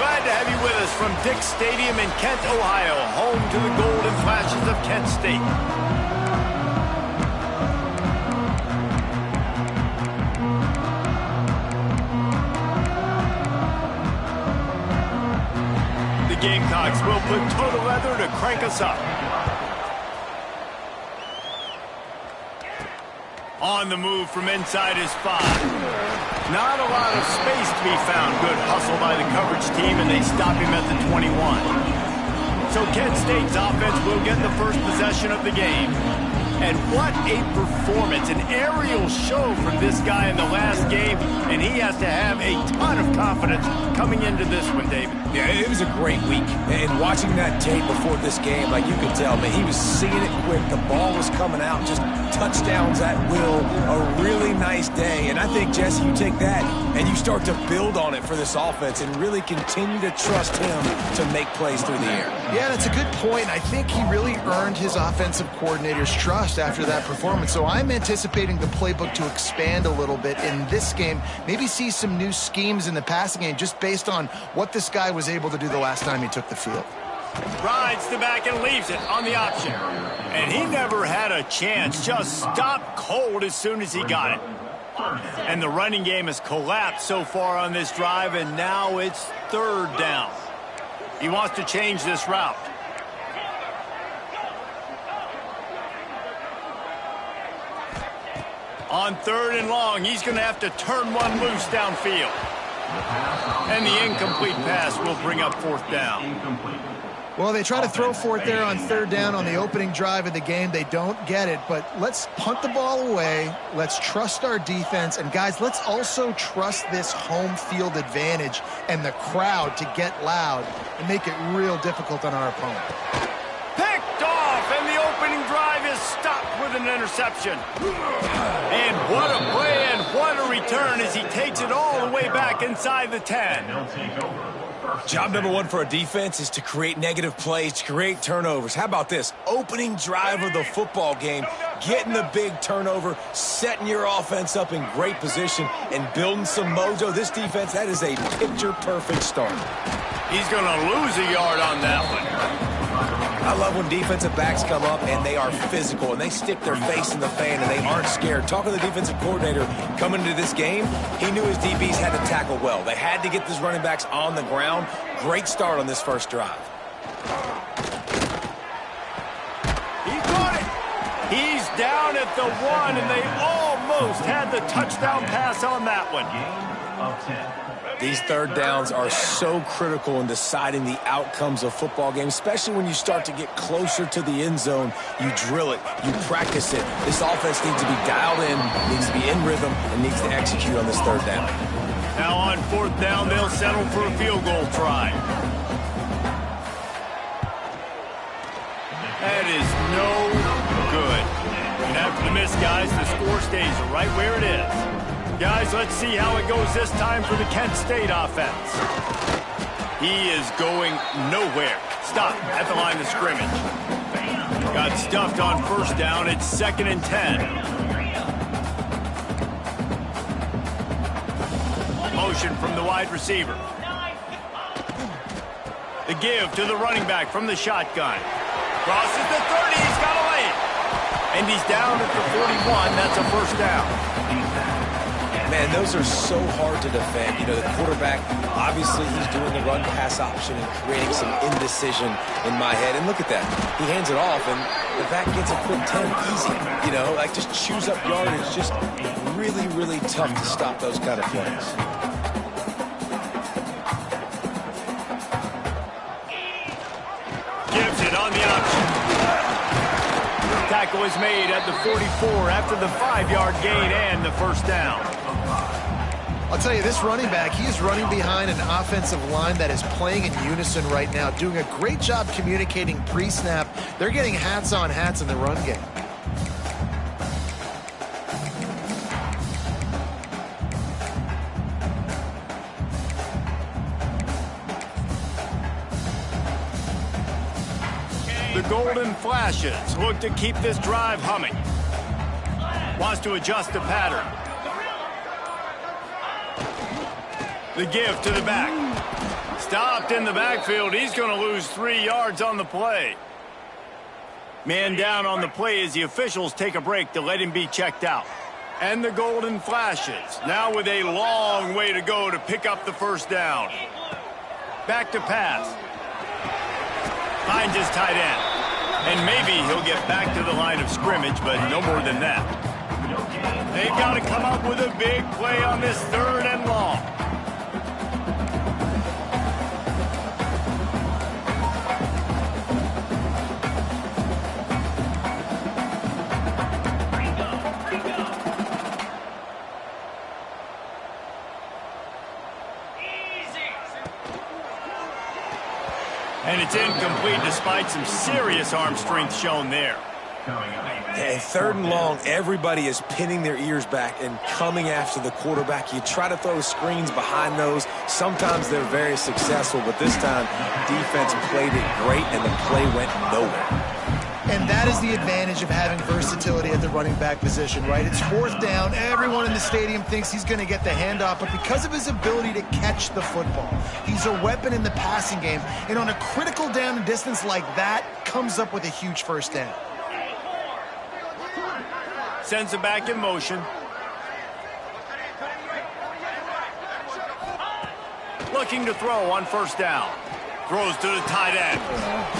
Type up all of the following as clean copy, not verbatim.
Glad to have you with us from Dick's Stadium in Kent, Ohio, home to the Golden Flashes of Kent State. The Gamecocks will put total leather to crank us up. On the move from inside his 5. Not a lot of space to be found. Good hustle by the coverage team, and they stop him at the 21. So Kent State's offense will get the first possession of the game. And what a performance, an aerial show from this guy in the last game, and he has to have a ton of confidence coming into this one, David. Yeah, it was a great week, and watching that tape before this game, like you could tell, man, he was seeing it quick. The ball was coming out, just touchdowns at will. A really nice day, and I think, Jesse, you take that and you start to build on it for this offense and really continue to trust him to make plays through the air. Yeah, that's a good point. I think he really earned his offensive coordinator's trust after that performance. So I'm anticipating the playbook to expand a little bit in this game. Maybe see some new schemes in the passing game just based on what this guy was able to do the last time he took the field. Rides the back and leaves it on the option. And he never had a chance. Just stopped cold as soon as he got it. And the running game has collapsed so far on this drive, and now it's 3rd down. He wants to change this route. On 3rd and long, he's going to have to turn one loose downfield. And the incomplete pass will bring up 4th down. Well, they try to throw for it there on 3rd down on the opening drive of the game. They don't get it, but let's punt the ball away. Let's trust our defense. And, guys, let's also trust this home field advantage and the crowd to get loud and make it real difficult on our opponent. Picked off, and the opening drive is stopped with an interception. And what a play and what a return as he takes it all the way back inside the 10. Job number 1 for a defense is to create negative plays, to create turnovers. How about this? Opening drive of the football game, getting the big turnover, setting your offense up in great position, and building some mojo. This defense, that is a picture-perfect start. He's going to lose a yard on that one. I love when defensive backs come up and they are physical and they stick their face in the fan and they aren't scared. Talking to the defensive coordinator coming into this game, he knew his DBs had to tackle well. They had to get these running backs on the ground. Great start on this first drive. He got it. He's down at the 1, and they almost had the touchdown pass on that one. These 3rd downs are so critical in deciding the outcomes of football games, especially when you start to get closer to the end zone. You drill it, you practice it. This offense needs to be dialed in, needs to be in rhythm, and needs to execute on this 3rd down. Now on 4th down, they'll settle for a field goal try. That is no good. And after the miss, guys, the score stays right where it is. Guys, let's see how it goes this time for the Kent State offense. He is going nowhere. Stop at the line of scrimmage. Got stuffed on 1st down. It's 2nd and 10. Motion from the wide receiver. The give to the running back from the shotgun. Crosses the 30. He's got to lay it. And he's down at the 41. That's a 1st down. Man, those are so hard to defend. You know, the quarterback, obviously he's doing the run-pass option and creating some indecision in my head. And look at that. He hands it off, and the back gets a quick 10 easy. You know, like just chews up yardage. Just really, really tough to stop those kind of plays. Gives it on the option. Tackle is made at the 44 after the 5-yard gain and the 1st down. I'll tell you, this running back, he is running behind an offensive line that is playing in unison right now, doing a great job communicating pre-snap. They're getting hats on hats in the run game. The Golden Flashes look to keep this drive humming. Wants to adjust the pattern. The give to the back. Stopped in the backfield. He's going to lose 3 yards on the play. Man down on the play as the officials take a break to let him be checked out. And the golden flashes. Now with a long way to go to pick up the first down. Back to pass. Finds his tight end. And maybe he'll get back to the line of scrimmage, but no more than that. They've got to come up with a big play on this 3rd and long. And it's incomplete despite some serious arm strength shown there. And 3rd and long, everybody is pinning their ears back and coming after the quarterback. You try to throw screens behind those. Sometimes they're very successful, but this time, defense played it great, and the play went nowhere. And that is the advantage of having versatility at the running back position, right? It's 4th down. Everyone in the stadium thinks he's going to get the handoff, but because of his ability to catch the football, he's a weapon in the passing game. And on a critical down and distance like that, comes up with a huge first down. Sends it back in motion. Looking to throw on 1st down. Throws to the tight end.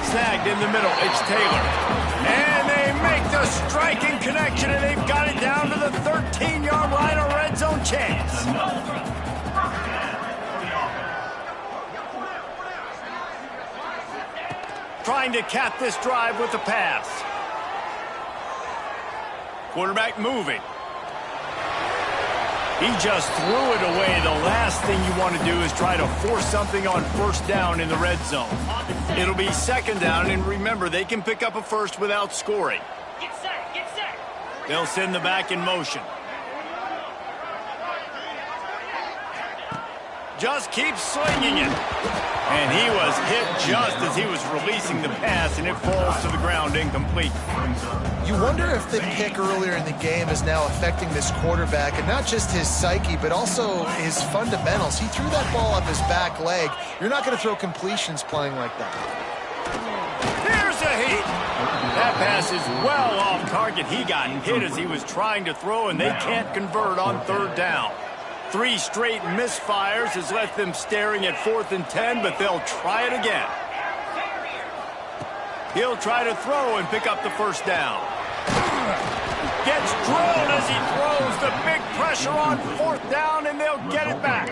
Snagged in the middle. It's Taylor. And they make the striking connection, and they've got it down to the 13-yard line, a red zone chance. Trying to cap this drive with the pass. Quarterback moving. He just threw it away. The last thing you want to do is try to force something on 1st down in the red zone. It'll be 2nd down, and remember, they can pick up a first without scoring. Get set, get set. They'll send the back in motion. Just keeps slinging it. And he was hit just as he was releasing the pass, and it falls to the ground incomplete. You wonder if the pick earlier in the game is now affecting this quarterback, and not just his psyche, but also his fundamentals. He threw that ball up his back leg. You're not going to throw completions playing like that. Here's a heat. That pass is well off target. He got hit as he was trying to throw, and they can't convert on 3rd down. 3 straight misfires has left them staring at 4th and 10, but they'll try it again. He'll try to throw and pick up the first down. Gets drilled as he throws. The big pressure on 4th down, and they'll get it back.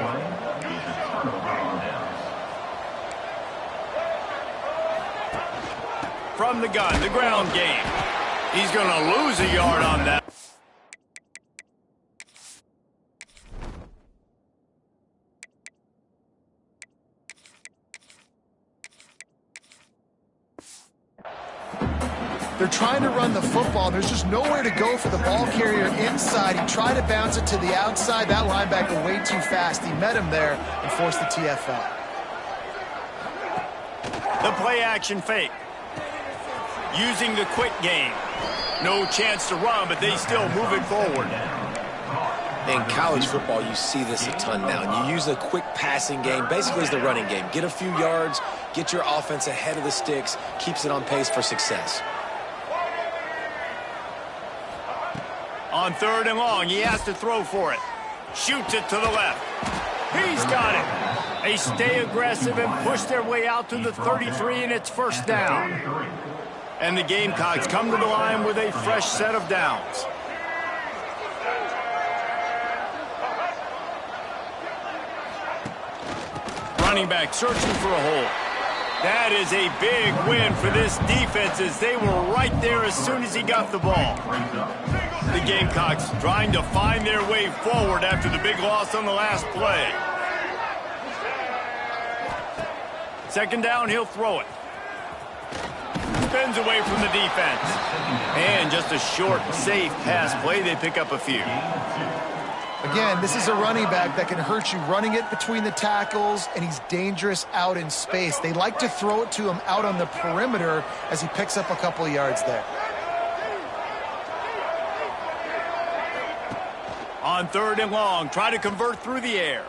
From the gun, the ground game. He's going to lose a yard on that. They're trying to run the football. There's just nowhere to go for the ball carrier inside. He tried to bounce it to the outside. That linebacker way too fast. He met him there and forced the TFL. The play action fake. Using the quick game. No chance to run, but they still move it forward. In college football, you see this a ton now. And you use a quick passing game, basically as the running game. Get a few yards, get your offense ahead of the sticks, keeps it on pace for success. On 3rd and long, he has to throw for it. Shoots it to the left. He's got it. They stay aggressive and push their way out to the 33, and it's 1st down. And the Gamecocks come to the line with a fresh set of downs. Running back searching for a hole. That is a big win for this defense as they were right there as soon as he got the ball. The Gamecocks trying to find their way forward after the big loss on the last play. 2nd down, he'll throw it. Spins away from the defense. And just a short, safe pass play. They pick up a few. Again, this is a running back that can hurt you running it between the tackles, and he's dangerous out in space. They like to throw it to him out on the perimeter as he picks up a couple of yards there. On 3rd and long, try to convert through the air.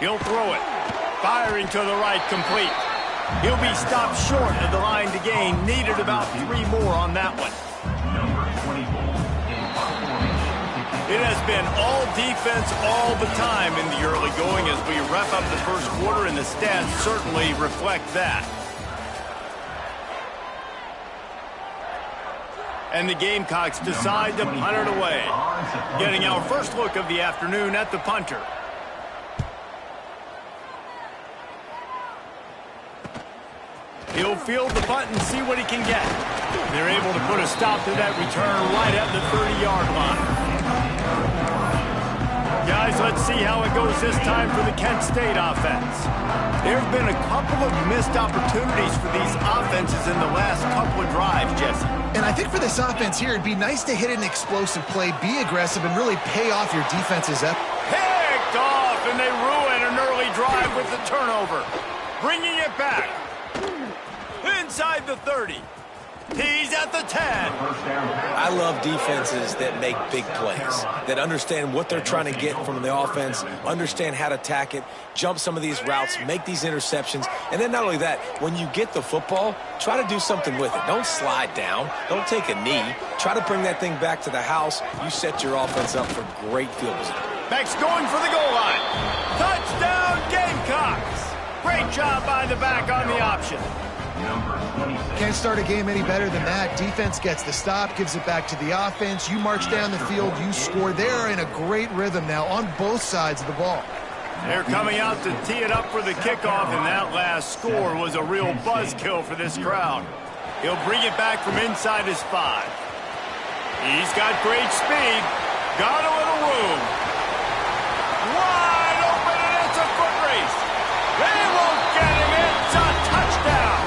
He'll throw it. Firing to the right, complete. He'll be stopped short of the line to gain. Needed about 3 more on that one. It has been all defense all the time in the early going as we wrap up the first quarter, and the stats certainly reflect that. And the Gamecocks decide to punt it away. Getting our first look of the afternoon at the punter. He'll field the punt and see what he can get. They're able to put a stop to that return right at the 30-yard line. Guys, let's see how it goes this time for the Kent State offense. There have been a couple of missed opportunities for these offenses in the last couple of drives, Jesse. And I think for this offense here, it'd be nice to hit an explosive play, be aggressive, and really pay off your defense's effort. Picked off, and they ruin an early drive with the turnover. Bringing it back. Inside the 30. He's at the 10. I love defenses that make big plays, that understand what they're trying to get from the offense, understand how to attack it, jump some of these routes, make these interceptions, and then not only that, when you get the football, try to do something with it. Don't slide down. Don't take a knee. Try to bring that thing back to the house. You set your offense up for great field position. Max going for the goal line. Touchdown, Gamecocks. Great job by the back on the option. Can't start a game any better than that. Defense gets the stop, gives it back to the offense. You march down the field, you score. They're in a great rhythm now on both sides of the ball. They're coming out to tee it up for the kickoff, and that last score was a real buzzkill for this crowd. He'll bring it back from inside his 5. He's got great speed. Got a little room. Wide open, and it's a foot race. They won't get him. It's a touchdown.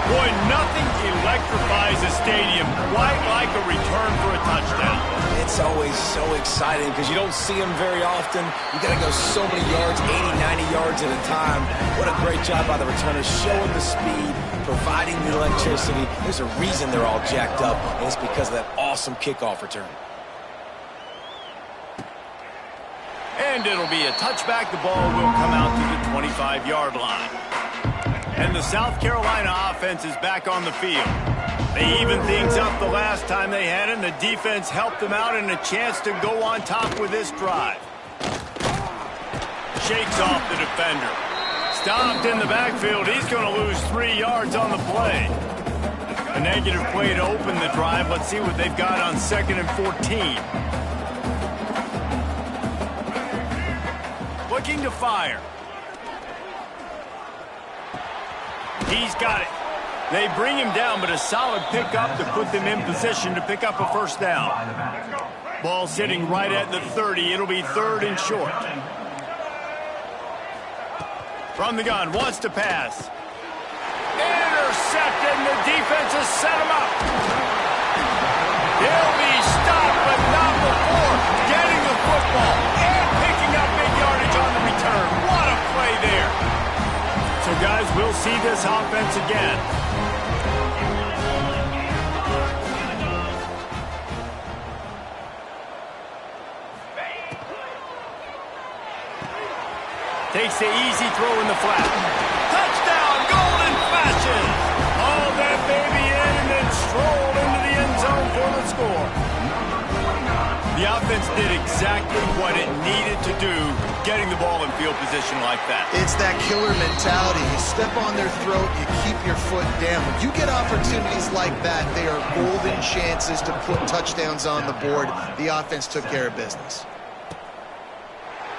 Boy, nothing electrifies a stadium quite like a return for a touchdown. It's always so exciting because you don't see them very often. You got to go so many yards, 80, 90 yards at a time. What a great job by the returners, showing the speed, providing the electricity. There's a reason they're all jacked up, and it's because of that awesome kickoff return. And it'll be a touchback. The ball will come out to the 25-yard line. And the South Carolina offense is back on the field. They evened things up the last time they had it, and the defense helped them out and a chance to go on top with this drive. Shakes off the defender. Stopped in the backfield. He's going to lose 3 yards on the play. A negative play to open the drive. Let's see what they've got on 2nd and 14. Looking to fire. He's got it. They bring him down, but a solid pickup to put them in position to pick up a first down. Ball sitting right at the 30. It'll be 3rd and short. From the gun, wants to pass. Intercepted, and the defense has set him up. He'll be stopped, but not before getting the football and picking up big yardage on the return. What a play there. So, guys, we'll see this offense again. Takes the easy throw in the flat. Touchdown, Golden fashion. Hauled that baby in and then strolled into the end zone for the score. The offense did exactly what it needed to do, getting the ball in field position like that. It's that killer mentality. You step on their throat, you keep your foot down. When you get opportunities like that, they are golden chances to put touchdowns on the board. The offense took care of business.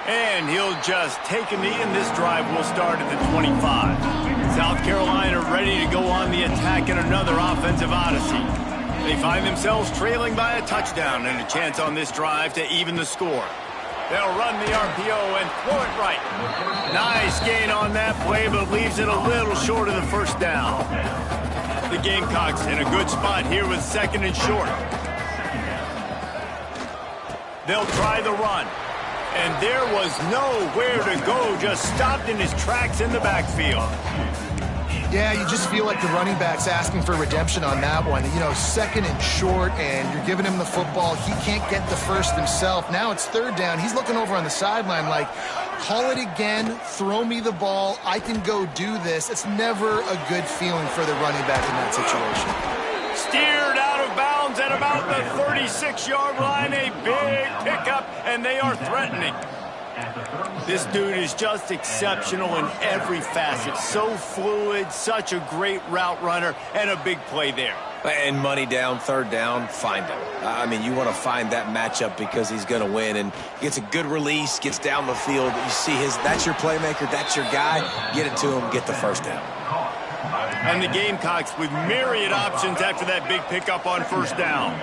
And he'll just take a knee, and this drive will start at the 25. South Carolina ready to go on the attack in another offensive odyssey. They find themselves trailing by a touchdown and a chance on this drive to even the score. They'll run the RPO and throw it right. Nice gain on that play, but leaves it a little short of the first down. The Gamecocks in a good spot here with 2nd and short. They'll try the run. And there was nowhere to go, just stopped in his tracks in the backfield. Yeah, you just feel like the running back's asking for redemption on that one. You know, 2nd and short, and you're giving him the football. He can't get the first himself. Now it's 3rd down. He's looking over on the sideline like, Call it again, throw me the ball, I can go do this. It's never a good feeling for the running back in that situation. Steered out of bounds at about the 36-yard line. A big pickup, and they are threatening. This dude is just exceptional in every facet. So fluid, such a great route runner, and a big play there. And money down, third down, find him. I mean, you want to find that matchup because he's going to win. And gets a good release, gets down the field. You see that's your playmaker, that's your guy. Get it to him, get the first down. And the Gamecocks with myriad options after that big pickup on first down.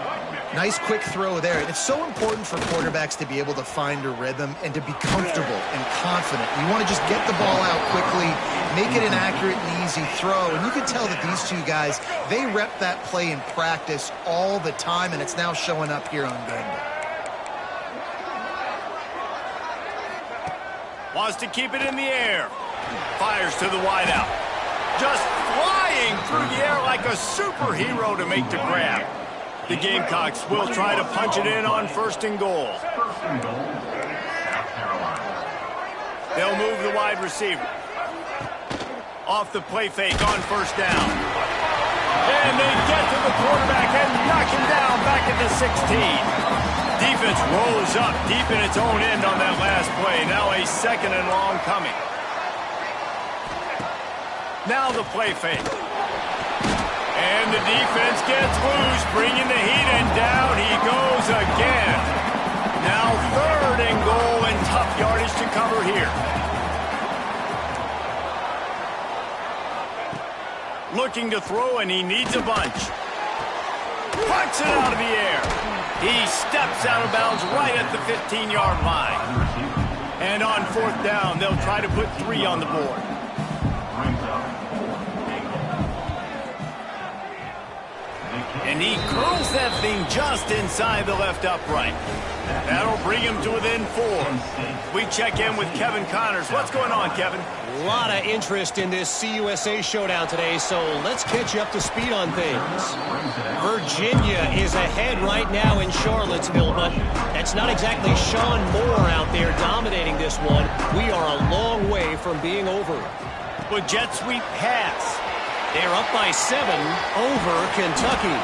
Nice quick throw there. It's so important for quarterbacks to be able to find a rhythm and to be comfortable and confident. You want to just get the ball out quickly, make it an accurate and easy throw. And you can tell that these two guys, they rep that play in practice all the time, and it's now showing up here on game day. Wants to keep it in the air. Fires to the wideout. Just flying through the air like a superhero to make the grab. The Gamecocks will try to punch it in on first and goal. They'll move the wide receiver. Off the play fake on first down. And they get to the quarterback and knock him down back at the 16. Defense rolls up deep in its own end on that last play. Now a second and long coming. Now the play fake. And the defense gets loose, bringing the heat, and down he goes again. Now third and goal, and tough yardage to cover here. Looking to throw, and he needs a bunch. Punts it out of the air. He steps out of bounds right at the 15-yard line. And on fourth down, they'll try to put 3 on the board. And he curls that thing just inside the left upright. That'll bring him to within 4. We check in with Kevin Connors. What's going on, Kevin? A lot of interest in this CUSA showdown today, so let's catch you up to speed on things. Virginia is ahead right now in Charlottesville, but that's not exactly Sean Moore out there dominating this one. We are a long way from being over. With jet sweep pass. They're up by 7 over Kentucky.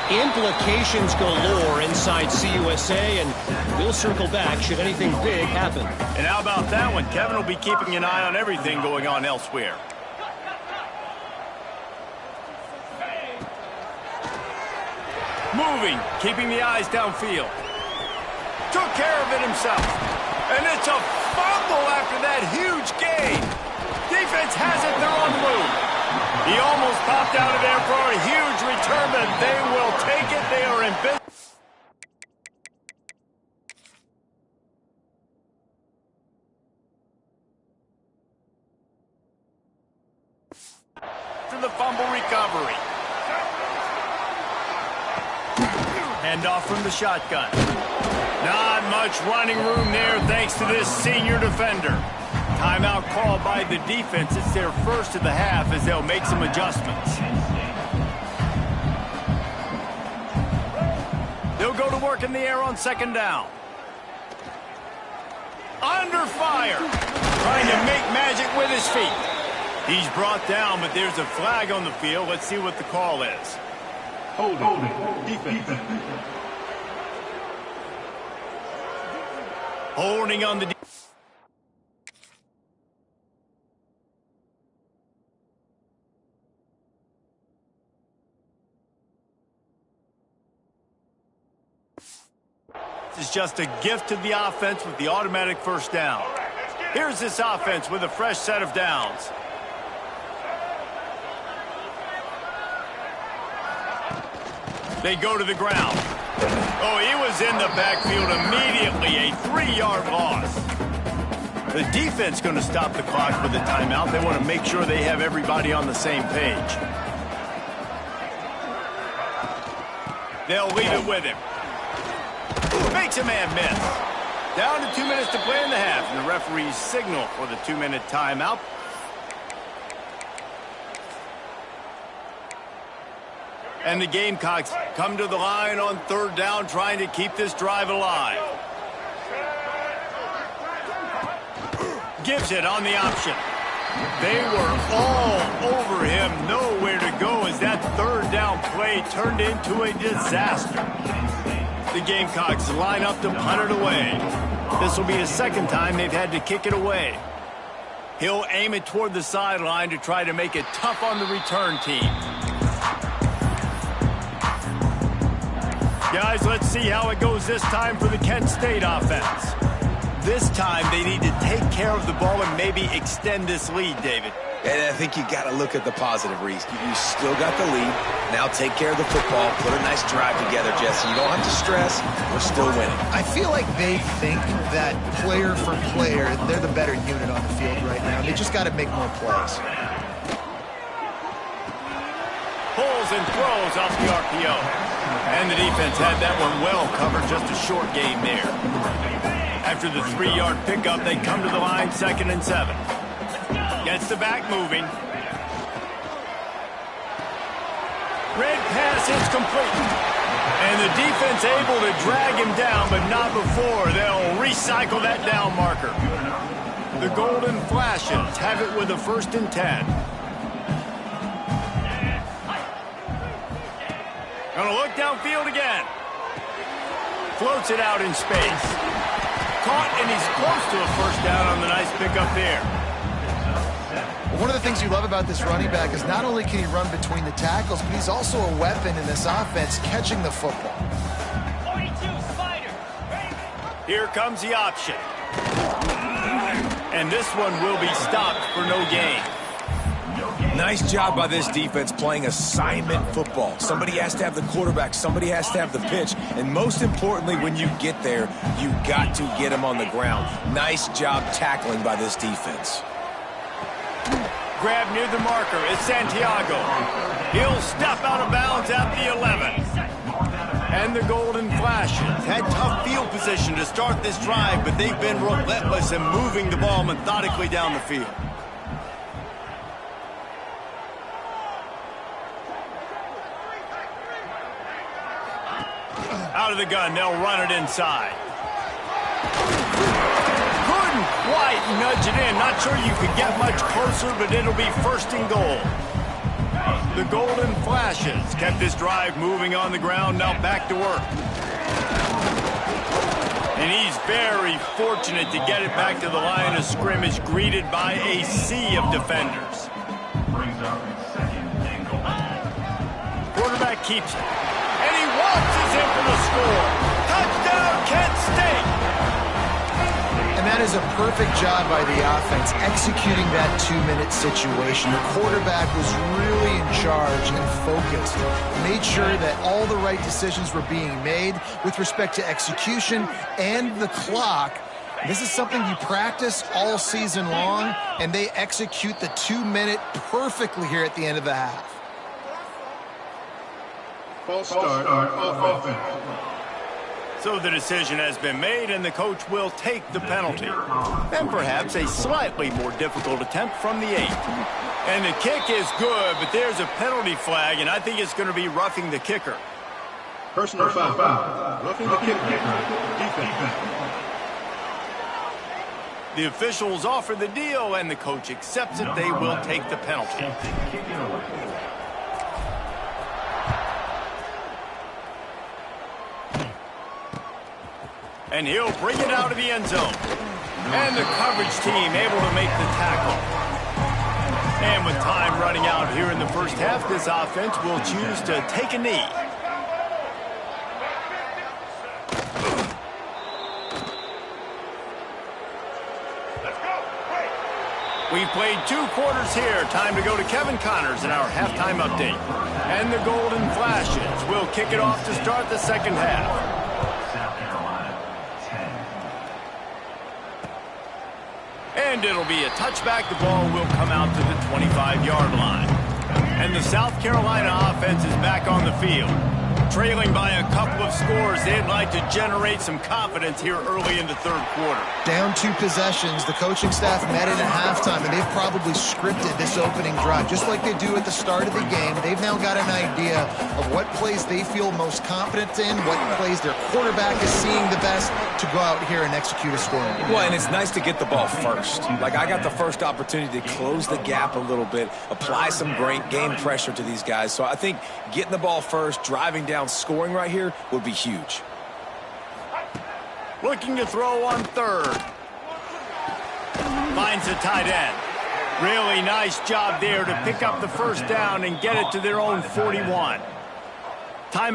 Implications galore inside CUSA, and we'll circle back should anything big happen. And how about that one? Kevin will be keeping an eye on everything going on elsewhere. Moving, keeping the eyes downfield. Took care of it himself. And it's a fumble after that huge gain. Defense has it, they're on the move. He almost popped out of there for a huge return, but they will take it. They are in business. To the fumble recovery. Handoff from the shotgun. Not much running room there thanks to this senior defender. Timeout called by the defense. It's their first of the half as they'll make some adjustments. They'll go to work in the air on second down. Under fire. Trying to make magic with his feet. He's brought down, but there's a flag on the field. Let's see what the call is. Holding on the is just a gift to the offense with the automatic first down. Here's this offense with a fresh set of downs. They go to the ground. Oh, he was in the backfield immediately. A 3-yard loss. The defense going to stop the clock with a timeout. They want to make sure they have everybody on the same page. They'll leave it with him. Makes a man miss. Down to 2 minutes to play in the half, and the referees signal for the 2-minute timeout. And the Gamecocks come to the line on third down, trying to keep this drive alive. gives it on the option. They were all over him, nowhere to go as that third down play turned into a disaster. The Gamecocks line up to punt it away. This will be the second time they've had to kick it away. He'll aim it toward the sideline to try to make it tough on the return team. Guys, let's see how it goes this time for the Kent State offense. This time, they need to take care of the ball and maybe extend this lead, David. And I think you got to look at the positive, Reese. You still got the lead. Now take care of the football. Put a nice drive together, Jesse. You don't have to stress. We're still winning. I feel like they think that player for player, they're the better unit on the field right now. They just got to make more plays. Pulls and throws off the RPO. And the defense had that one well covered. Just a short game there. After the 3-yard pickup, they come to the line, 2nd and 7. Gets the back moving. Red pass is complete. And the defense able to drag him down, but not before. They'll recycle that down marker. The Golden Flashes have it with a 1st and 10. Gonna look downfield again. Floats it out in space. Caught, and he's close to a 1st down on the nice pickup there. One of the things you love about this running back is not only can he run between the tackles, but he's also a weapon in this offense catching the football. 42 spider. Here comes the option. And this one will be stopped for no gain. Nice job by this defense playing assignment football. Somebody has to have the quarterback. Somebody has to have the pitch. And most importantly, when you get there, you got to get him on the ground. Nice job tackling by this defense. Grab near the marker is Santiago. He'll step out of bounds at the 11. And the Golden Flashes had tough field position to start this drive, but they've been relentless in moving the ball methodically down the field. Out of the gun, they'll run it inside. Couldn't quite nudge it in. Not sure you could get much closer, but it'll be 1st and goal. The Golden Flashes kept this drive moving on the ground, now back to work. And he's very fortunate to get it back to the line of scrimmage, greeted by a sea of defenders. Quarterback keeps it. And he waltzes in for the score. Touchdown, Kent State! And that is a perfect job by the offense executing that 2-minute situation. The quarterback was really in charge and focused. Made sure that all the right decisions were being made with respect to execution and the clock. This is something you practice all season long, and they execute the 2-minute perfectly here at the end of the half. False start offense. So the decision has been made, and the coach will take the penalty. And perhaps a slightly more difficult attempt from the 8. And the kick is good, but there's a penalty flag, and I think it's going to be roughing the kicker. Personal foul. Roughing the kicker. Defense. The officials offer the deal, and the coach accepts it. They will take the penalty. And he'll bring it out of the end zone. And the coverage team able to make the tackle. And with time running out here in the first half, this offense will choose to take a knee. We've played 2 quarters here. Time to go to Kevin Connors in our halftime update. And the Golden Flashes will kick it off to start the second half. And it'll be a touchback. The ball will come out to the 25-yard line. And the South Carolina offense is back on the field. Trailing by a couple of scores, they'd like to generate some confidence here early in the third quarter. Down 2 possessions, the coaching staff met in at halftime, and they've probably scripted this opening drive. Just like they do at the start of the game, they've now got an idea of what plays they feel most confident in, what plays their quarterback is seeing the best to go out here and execute a scoring. Well, and it's nice to get the ball first. Like, I got the first opportunity to close the gap a little bit, apply some great game pressure to these guys. So I think getting the ball first, driving down, scoring right here would be huge. Looking to throw on third. Finds the tight end. Really nice job there to pick up the first down and get it to their own 41. Time.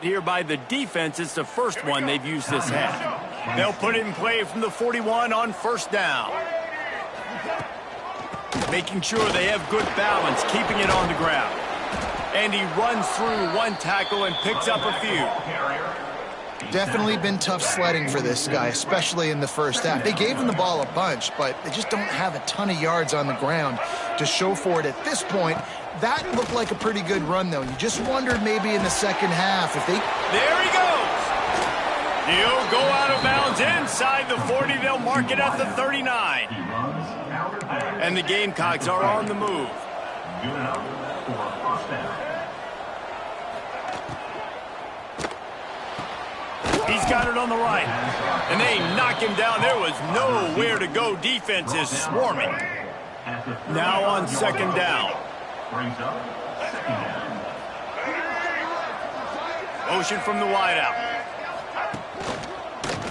Here by the defense, it's the first one they've used this half. They'll put it in play from the 41 on first down. Making sure they have good balance, keeping it on the ground. And he runs through one tackle and picks up a few. Definitely been tough sledding for this guy, especially in the first half. They gave him the ball a bunch, but they just don't have a ton of yards on the ground to show for it at this point. That looked like a pretty good run, though. You just wondered maybe in the second half if they... There he goes! He'll go out of bounds inside the 40. They'll mark it at the 39. And the Gamecocks are on the move. He's got it on the right. And they knock him down. There was nowhere to go. Defense is swarming. Now on second down. Motion from the wideout.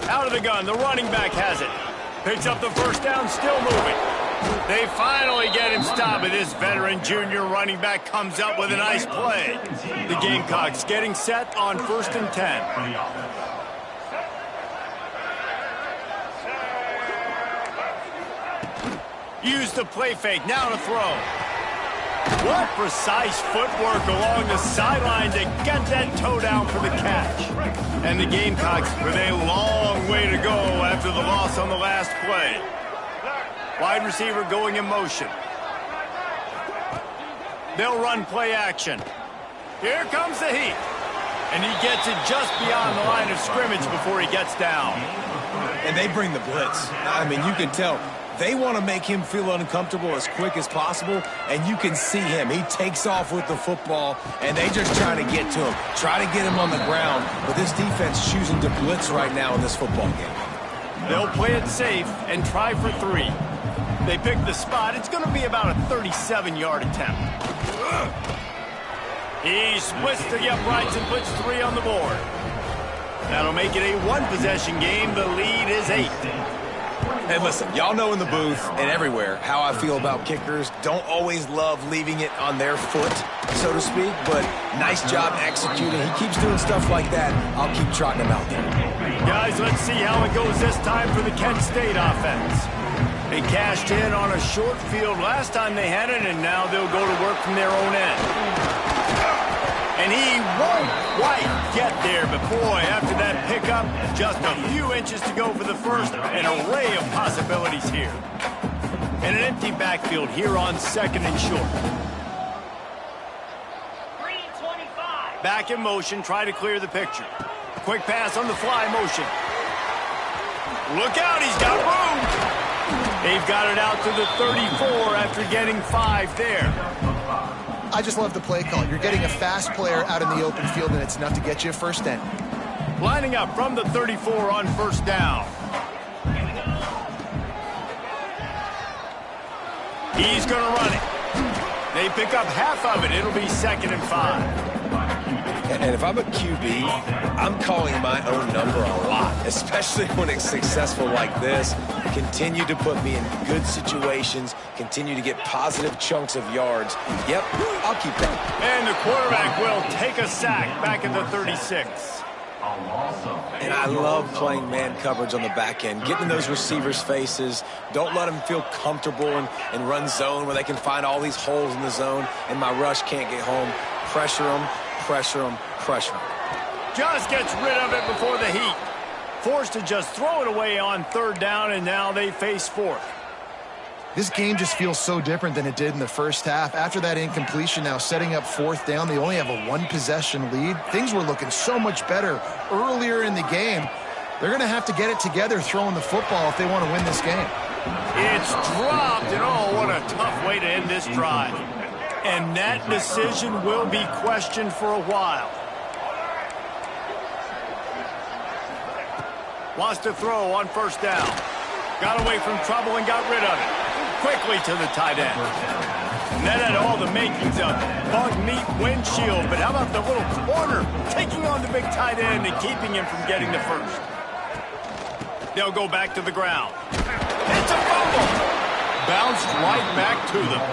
Out of the gun. The running back has it. Picks up the first down, still moving. They finally get him stopped, but this veteran junior running back comes up with a nice play. The Gamecocks getting set on 1st and 10. Use the play fake, now to throw. What precise footwork along the sideline to get that toe down for the catch. And the Gamecocks with a long way to go after the loss on the last play. Wide receiver going in motion. They'll run play action. Here comes the heat. And he gets it just beyond the line of scrimmage before he gets down. And they bring the blitz. I mean, you can tell they want to make him feel uncomfortable as quick as possible, and you can see him. He takes off with the football, and they just try to get to him, try to get him on the ground. But this defense choosing to blitz right now in this football game. They'll play it safe and try for 3. They pick the spot. It's going to be about a 37-yard attempt. He splits to the uprights and puts 3 on the board. That'll make it a 1-possession game. The lead is 8. And listen, y'all know in the booth and everywhere how I feel about kickers. Don't always love leaving it on their foot, so to speak, but nice job executing. He keeps doing stuff like that. I'll keep trotting him out there. Guys, let's see how it goes this time for the Kent State offense. They cashed in on a short field last time they had it, and now they'll go to work from their own end. And he won't quite get there, but boy, after that pickup, just a few inches to go for the first. An array of possibilities here. And an empty backfield here on 2nd and short. 3:25. Back in motion, try to clear the picture. Quick pass on the fly motion. Look out, he's got room. They've got it out to the 34 after getting 5 there. I just love the play call. You're getting a fast player out in the open field, and it's enough to get you a first down. Lining up from the 34 on first down. He's going to run it. They pick up half of it. It'll be 2nd and 5. And if I'm a QB, I'm calling my own number a lot, especially when it's successful like this. Continue to put me in good situations, continue to get positive chunks of yards. Yep, I'll keep that. And the quarterback will take a sack back at the 36. And I love playing man coverage on the back end, getting in those receivers' faces. Don't let them feel comfortable and run zone where they can find all these holes in the zone and my rush can't get home. Pressure them, pressure them, pressure them. Just gets rid of it before the heat. Forced to just throw it away on third down, and now they face fourth. This game just feels so different than it did in the first half. After that incompletion, now setting up fourth down, they only have a one-possession lead. Things were looking so much better earlier in the game. They're going to have to get it together throwing the football if they want to win this game. It's dropped, and oh, what a tough way to end this drive. And that decision will be questioned for a while. Wants to throw on first down. Got away from trouble and got rid of it. Quickly to the tight end. And that had all the makings of bug meat windshield, but how about the little corner taking on the big tight end and keeping him from getting the first? They'll go back to the ground. It's a fumble! Bounced right back to them.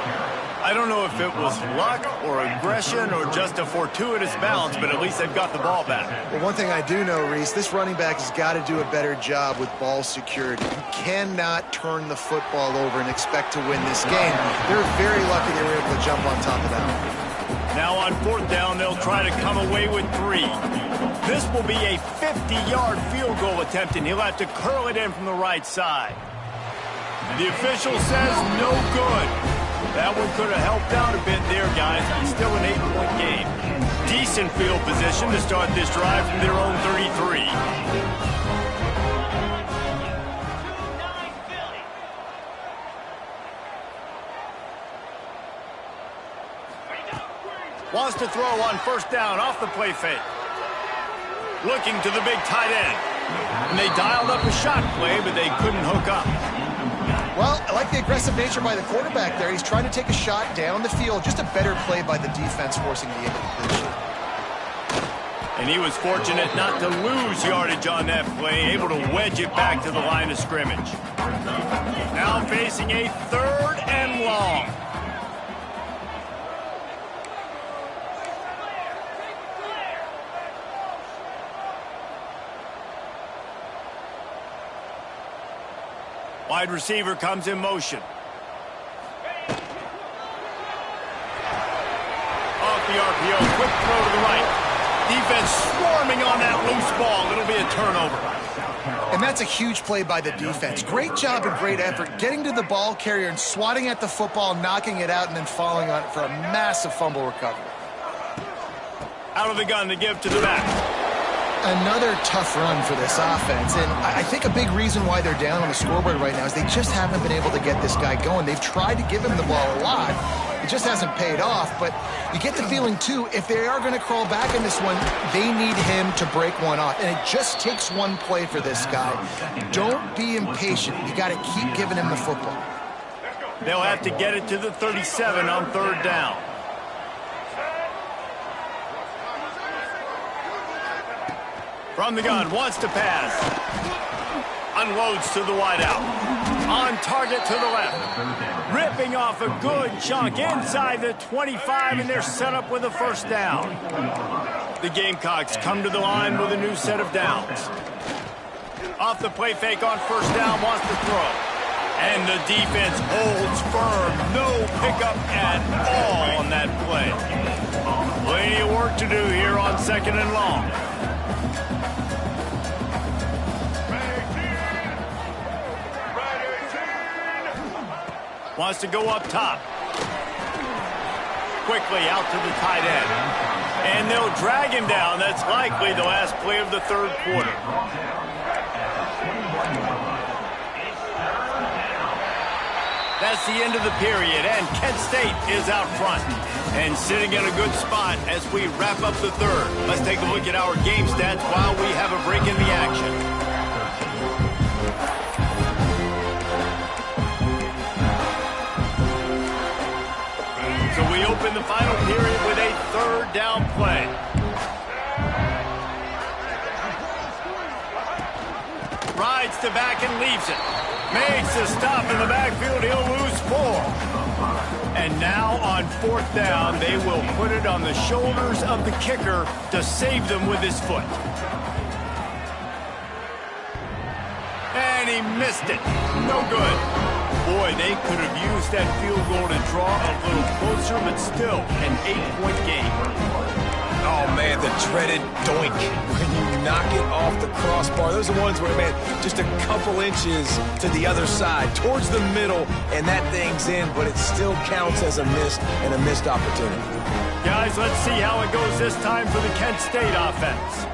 I don't know if it was luck or aggression or just a fortuitous bounce, but at least they've got the ball back. Well, one thing I do know, Reese, this running back has got to do a better job with ball security. You cannot turn the football over and expect to win this game. They're very lucky they were able to jump on top of that one. Now on fourth down, they'll try to come away with 3. This will be a 50-yard field goal attempt, and he'll have to curl it in from the right side. The official says no good. That one could have helped out a bit there, guys. It's still an 8-point game. Decent field position to start this drive from their own 33. Wants to throw on first down off the play fake. Looking to the big tight end. And they dialed up a shot play, but they couldn't hook up. Well, I like the aggressive nature by the quarterback there. He's trying to take a shot down the field. Just a better play by the defense forcing the incompletion. And he was fortunate not to lose yardage on that play, able to wedge it back to the line of scrimmage. Now facing a 3rd and long. Wide receiver comes in motion. Off the RPO, quick throw to the right. Defense swarming on that loose ball. It'll be a turnover. And that's a huge play by the defense. Great job and great effort getting to the ball carrier and swatting at the football, knocking it out, and then falling on it for a massive fumble recovery. Out of the gun to give to the back. Another tough run for this offense, and I think a big reason why they're down on the scoreboard right now is they just haven't been able to get this guy going. They've tried to give him the ball a lot. It just hasn't paid off, but you get the feeling, too, if they are going to crawl back in this one, they need him to break one off, and it just takes one play for this guy. Don't be impatient. You got to keep giving him the football. They'll have to get it to the 37 on third down. From the gun, wants to pass. Unloads to the wideout. On target to the left. Ripping off a good chunk inside the 25, and they're set up with a first down. The Gamecocks come to the line with a new set of downs. Off the play fake on first down, wants to throw. And the defense holds firm. No pickup at all on that play. Plenty of work to do here on 2nd and long. Wants to go up top. Quickly out to the tight end. And they'll drag him down. That's likely the last play of the 3rd quarter. That's the end of the period, and Kent State is out front. And sitting in a good spot as we wrap up the 3rd. Let's take a look at our game stats while we have a break in the action. So we open the final period with a 3rd down play. Rides to back and leaves it. Makes a stop in the backfield. He'll lose 4. And now on 4th down, they will put it on the shoulders of the kicker to save them with his foot. he missed it. No good. Boy, they could have used that field goal to draw a little closer, but still an 8-point game. Oh, man, the dreaded doink. When you knock it off the crossbar, those are the ones where, man, just a couple inches to the other side, towards the middle, and that thing's in, but it still counts as a miss and a missed opportunity. Guys, let's see how it goes this time for the Kent State offense.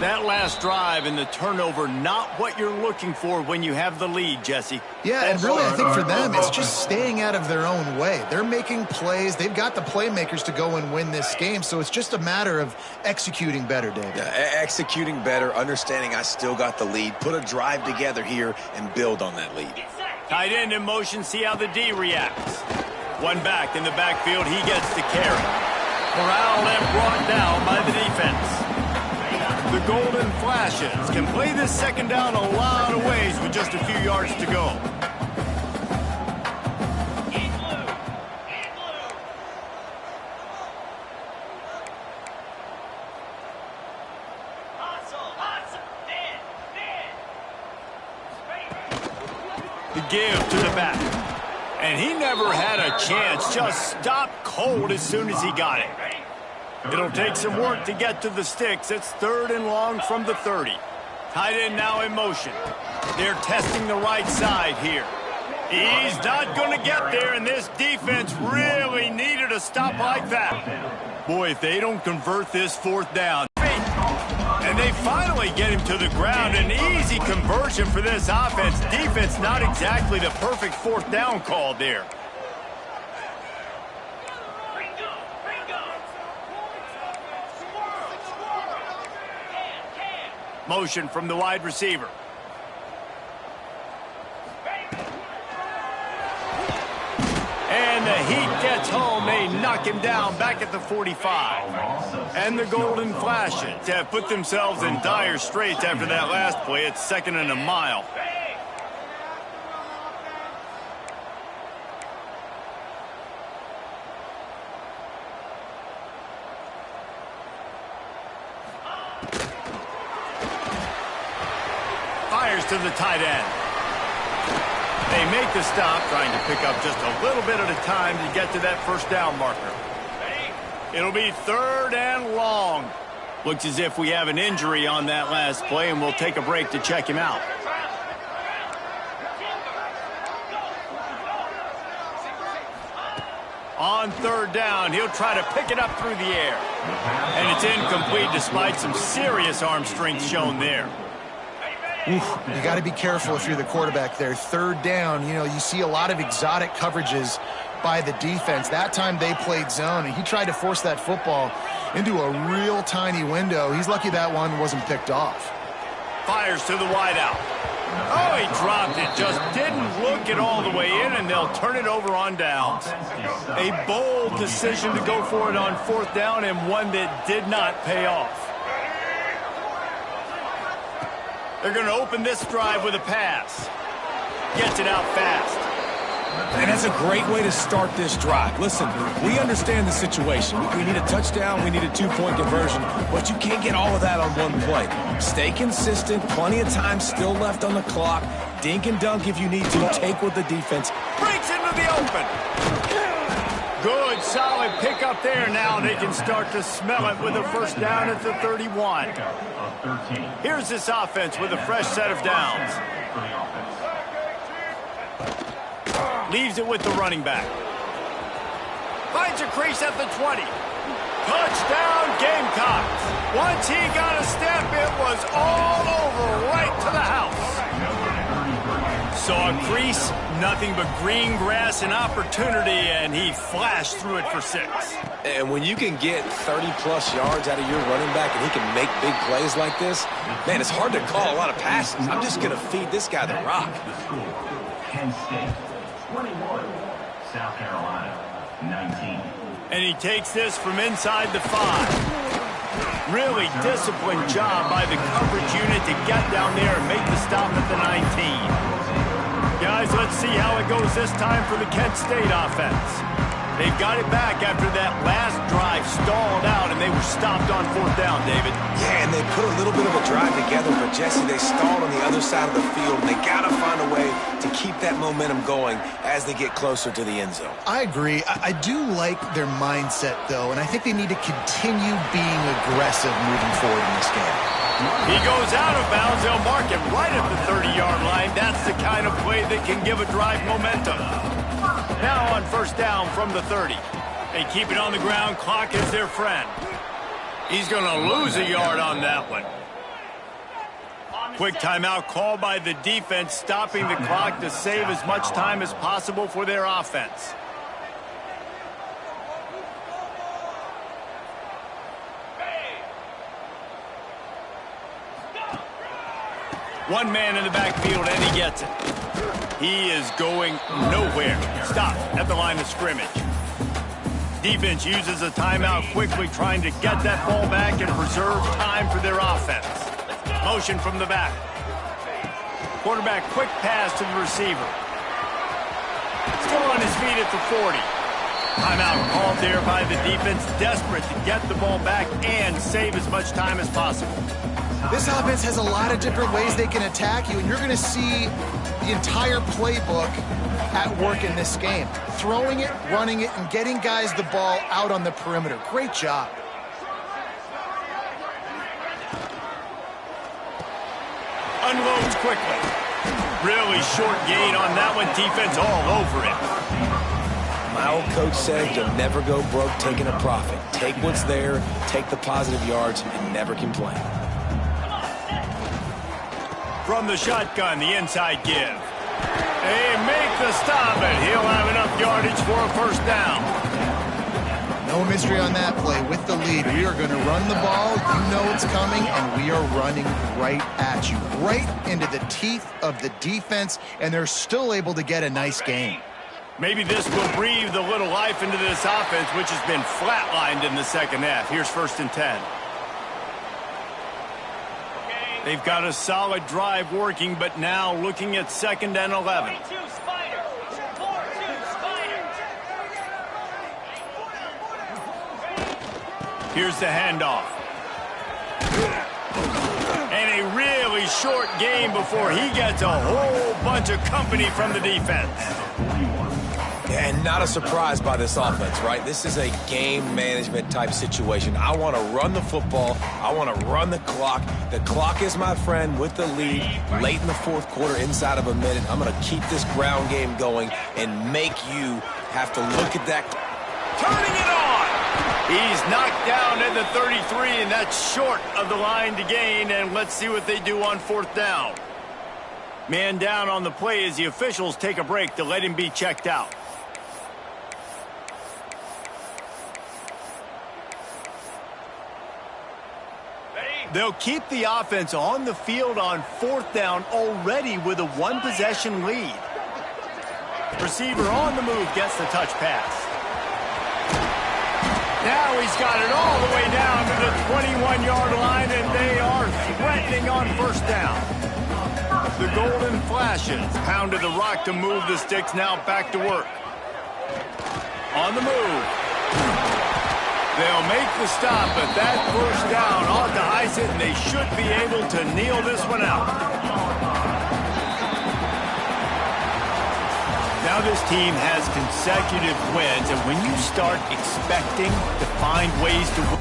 That last drive and the turnover, not what you're looking for when you have the lead, Jesse. Yeah, and really, I think for them, it's just staying out of their own way. They're making plays. They've got the playmakers to go and win this game, so it's just a matter of executing better, David. Yeah, executing better, understanding I still got the lead, put a drive together here, and build on that lead. Tight end in motion, see how the D reacts. One back in the backfield, he gets the carry. Corralled and brought down by the defense. The Golden Flashes can play this second down a lot of ways with just a few yards to go. The give to the back. And he never had a chance, just stopped cold as soon as he got it. It'll take some work to get to the sticks. It's 3rd and long from the 30. Tight end now in motion. They're testing the right side here. He's not going to get there, and this defense really needed a stop like that. Boy, if they don't convert this 4th down. And they finally get him to the ground. An easy conversion for this offense. Defense not exactly the perfect 4th down call there. Motion from the wide receiver. And the Heat gets home. They knock him down back at the 45. And the Golden Flashes have put themselves in dire straits after that last play. It's 2nd and a mile. To the tight end. They make the stop, trying to pick up just a little bit at a time to get to that 1st down marker. It'll be 3rd and long. Looks as if we have an injury on that last play, and we'll take a break to check him out. On 3rd down, he'll try to pick it up through the air. And it's incomplete despite some serious arm strength shown there. You got to be careful if you're the quarterback there. 3rd down, you see a lot of exotic coverages by the defense. That time they played zone, and he tried to force that football into a real tiny window. He's lucky that one wasn't picked off. Fires to the wideout. Oh, he dropped it. Just didn't look it all the way in, and they'll turn it over on downs. A bold decision to go for it on 4th down, and one that did not pay off. They're going to open this drive with a pass. Gets it out fast. And that's a great way to start this drive. Listen, we understand the situation. We need a touchdown. We need a 2-point conversion. But you can't get all of that on one play. Stay consistent. Plenty of time still left on the clock. Dink and dunk if you need to. Take with the defense. Breaks into the open. Good, solid pickup there. Now they can start to smell it with a 1st down at the 31. Here's this offense with a fresh set of downs. Leaves it with the running back. Finds a crease at the 20. Touchdown, Gamecocks. Once he got a step, it was all over right to the house. Saw a crease, nothing but green grass and opportunity, and he flashed through it for 6. And when you can get 30-plus yards out of your running back and he can make big plays like this, man, it's hard to call a lot of passes. I'm just going to feed this guy the rock. Kent State, 21. South Carolina, 19. And he takes this from inside the 5. Really disciplined job by the coverage unit to get down there and make the stop at the 19. Guys, let's see how it goes this time for the Kent State offense. They've got it back after that last drive stalled out, and they were stopped on 4th down, David. Yeah, and they put a little bit of a drive together, but Jesse, they stalled on the other side of the field, and they got to find a way to keep that momentum going as they get closer to the end zone. I agree. I do like their mindset, though, and I think they need to continue being aggressive moving forward in this game. He goes out of bounds. They'll mark him right at the 30-yard line. That's the kind of play that can give a drive momentum. Now on 1st down from the 30. They keep it on the ground. Clock is their friend. He's going to lose a yard on that one. Quick timeout called by the defense, stopping the clock to save as much time as possible for their offense. One man in the backfield, and he gets it. He is going nowhere. Stop at the line of scrimmage. Defense uses a timeout quickly, trying to get that ball back and preserve time for their offense. Motion from the back. Quarterback, quick pass to the receiver. Still on his feet at the 40. Timeout called there by the defense, desperate to get the ball back and save as much time as possible. This offense has a lot of different ways they can attack you, and you're going to see the entire playbook at work in this game. Throwing it, running it, and getting guys the ball out on the perimeter. Great job. Unloads quickly. Really short gain on that one. Defense all over it. My old coach said you'll never go broke taking a profit. Take what's there, take the positive yards, and never complain. From the shotgun, the inside give. They make the stop, and he'll have enough yardage for a 1st down. No mystery on that play. With the lead, we are going to run the ball. You know it's coming, and we are running right at you. Right into the teeth of the defense, and they're still able to get a nice gain. Maybe this will breathe a little life into this offense, which has been flatlined in the 2nd half. Here's 1st and 10. They've got a solid drive working, but now looking at 2nd and 11. Here's the handoff. And a really short game before he gets a whole bunch of company from the defense. And not a surprise by this offense, right? This is a game management type situation. I want to run the football. I want to run the clock. The clock is my friend with the lead. Late in the 4th quarter, inside of a minute, I'm going to keep this ground game going and make you have to look at that. Turning it on. He's knocked down at the 33, and that's short of the line to gain. And let's see what they do on 4th down. Man down on the play as the officials take a break to let him be checked out. They'll keep the offense on the field on 4th down already with a 1-possession lead. Receiver on the move gets the touch pass. Now he's got it all the way down to the 21-yard line, and they are threatening on 1st down. The golden flashes pounded the rock to move the sticks, now back to work. On the move. They'll make the stop, but that 1st down ought to ice it, and they should be able to kneel this one out. Now this team has consecutive wins, and when you start expecting to find ways to win,